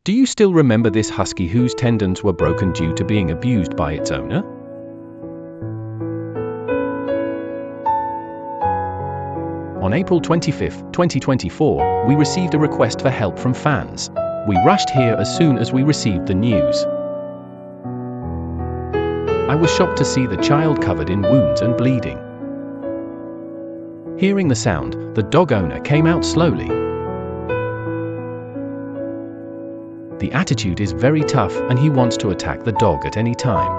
Do you still remember this husky whose tendons were broken due to being abused by its owner? On April 25, 2024, we received a request for help from fans. We rushed here as soon as we received the news. I was shocked to see the child covered in wounds and bleeding. Hearing the sound, the dog owner came out slowly. The attitude is very tough and he wants to attack the dog at any time.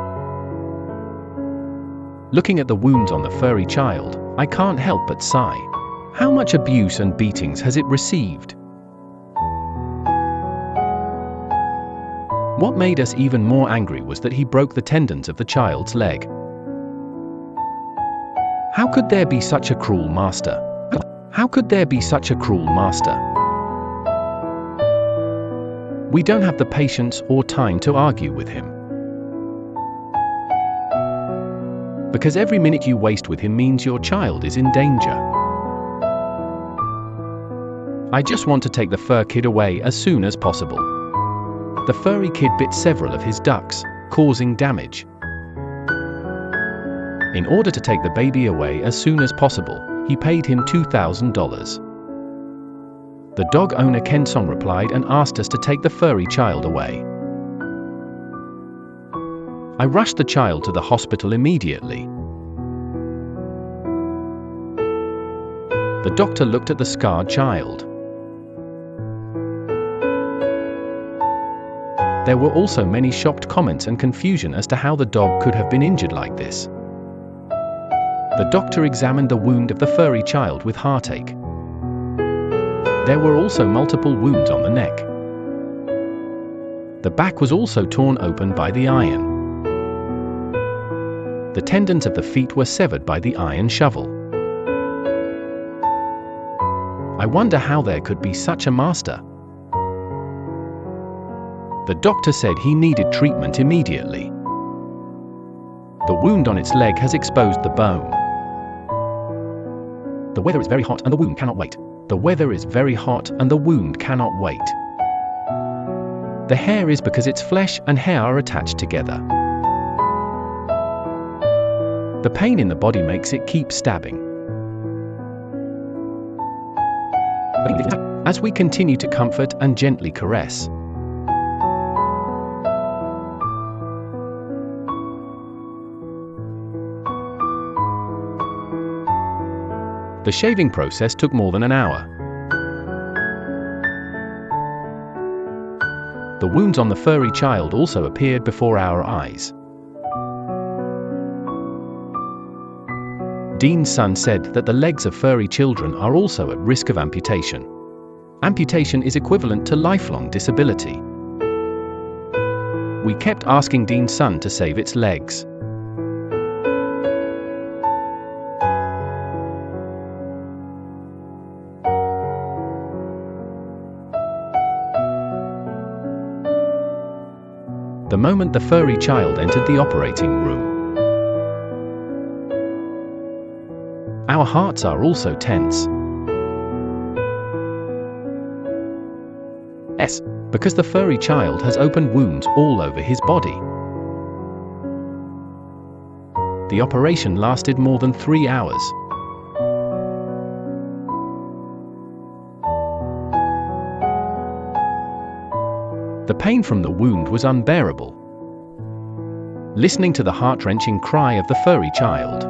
Looking at the wounds on the furry child, I can't help but sigh. How much abuse and beatings has it received? What made us even more angry was that he broke the tendons of the child's leg. How could there be such a cruel master? How could there be such a cruel master? We don't have the patience or time to argue with him. Because every minute you waste with him means your child is in danger. I just want to take the fur kid away as soon as possible. The furry kid bit several of his ducks, causing damage. In order to take the baby away as soon as possible, he paid him $2,000. The dog owner Kensong replied and asked us to take the furry child away. I rushed the child to the hospital immediately. The doctor looked at the scarred child. There were also many shocked comments and confusion as to how the dog could have been injured like this. The doctor examined the wound of the furry child with heartache. There were also multiple wounds on the neck. The back was also torn open by the iron. The tendons of the feet were severed by the iron shovel. I wonder how there could be such a master. The doctor said he needed treatment immediately. The wound on its leg has exposed the bone. The weather is very hot and the wound cannot wait. The weather is very hot and the wound cannot wait. The hair is because its flesh and hair are attached together. The pain in the body makes it keep stabbing. As we continue to comfort and gently caress, the shaving process took more than an hour. The wounds on the furry child also appeared before our eyes. Dean's son said that the legs of furry children are also at risk of amputation. Amputation is equivalent to lifelong disability. We kept asking Dean's son to save its legs. The moment the furry child entered the operating room, our hearts are also tense. Because the furry child has open wounds all over his body. The operation lasted more than 3 hours. The pain from the wound was unbearable. Listening to the heart-wrenching cry of the furry child,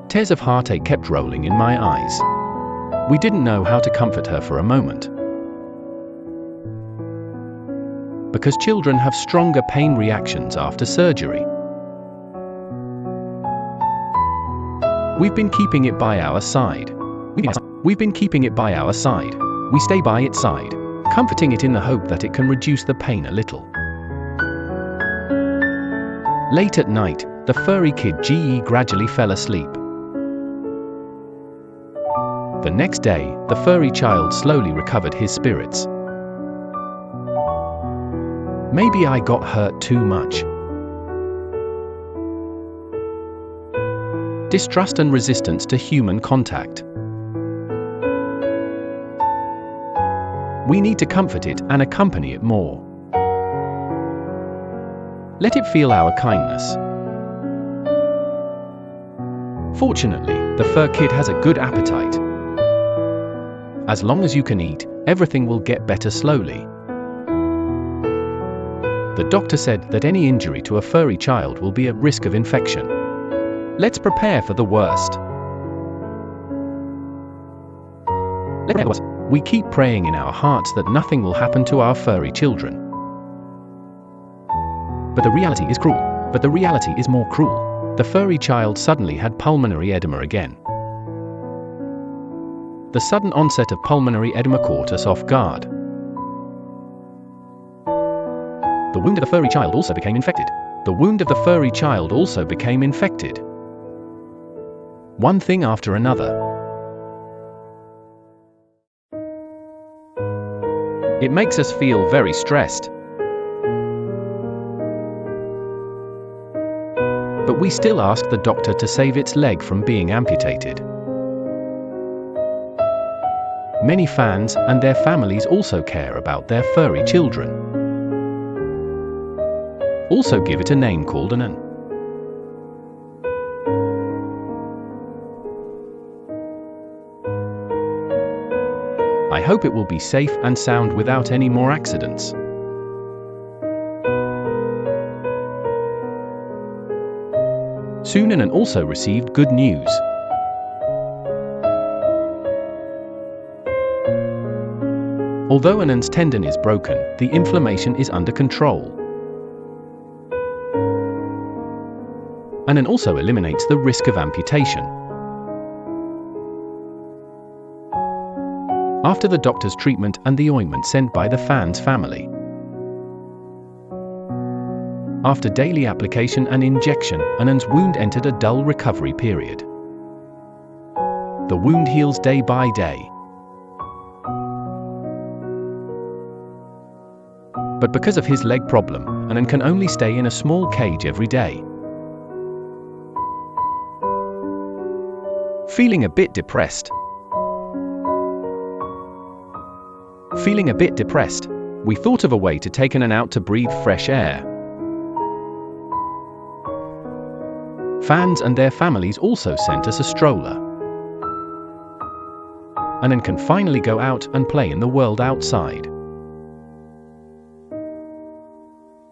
tears of heartache kept rolling in my eyes. We didn't know how to comfort her for a moment. Because children have stronger pain reactions after surgery. We've been keeping it by our side. We've been keeping it by our side. We stay by its side, comforting it in the hope that it can reduce the pain a little. Late at night, the furry kid GE gradually fell asleep. The next day, the furry child slowly recovered his spirits. Maybe I got hurt too much. Distrust and resistance to human contact. We need to comfort it and accompany it more. Let it feel our kindness. Fortunately, the fur kid has a good appetite. As long as you can eat, everything will get better slowly. The doctor said that any injury to a furry child will be at risk of infection. Let's prepare for the worst. We keep praying in our hearts that nothing will happen to our furry children. But the reality is cruel. But the reality is more cruel. The furry child suddenly had pulmonary edema again. The sudden onset of pulmonary edema caught us off guard. The wound of the furry child also became infected. The wound of the furry child also became infected. One thing after another. It makes us feel very stressed. But we still ask the doctor to save its leg from being amputated. Many fans and their families also care about their furry children. Also give it a name called an. I hope it will be safe and sound without any more accidents. Soon Anan also received good news. Although Anan's tendon is broken, the inflammation is under control. Anan also eliminates the risk of amputation. After the doctor's treatment and the ointment sent by the fan's family. After daily application and injection, Anan's wound entered a dull recovery period. The wound heals day by day. But because of his leg problem, Anan can only stay in a small cage every day. Feeling a bit depressed. Feeling a bit depressed, we thought of a way to take Anan out to breathe fresh air. Fans and their families also sent us a stroller. Anan can finally go out and play in the world outside.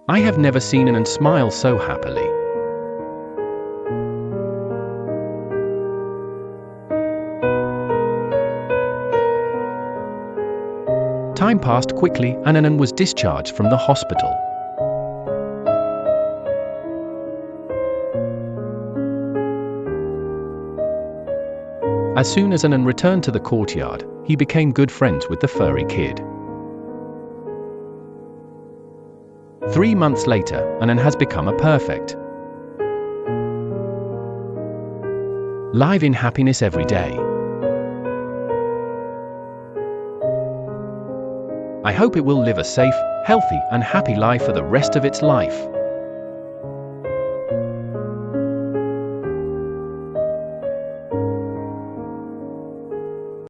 I have never seen Anan smile so happily. Time passed quickly and Anan was discharged from the hospital. As soon as Anan returned to the courtyard, he became good friends with the furry kid. 3 months later, Anan has become a perfect. Live in happiness every day. I hope it will live a safe, healthy, and happy life for the rest of its life.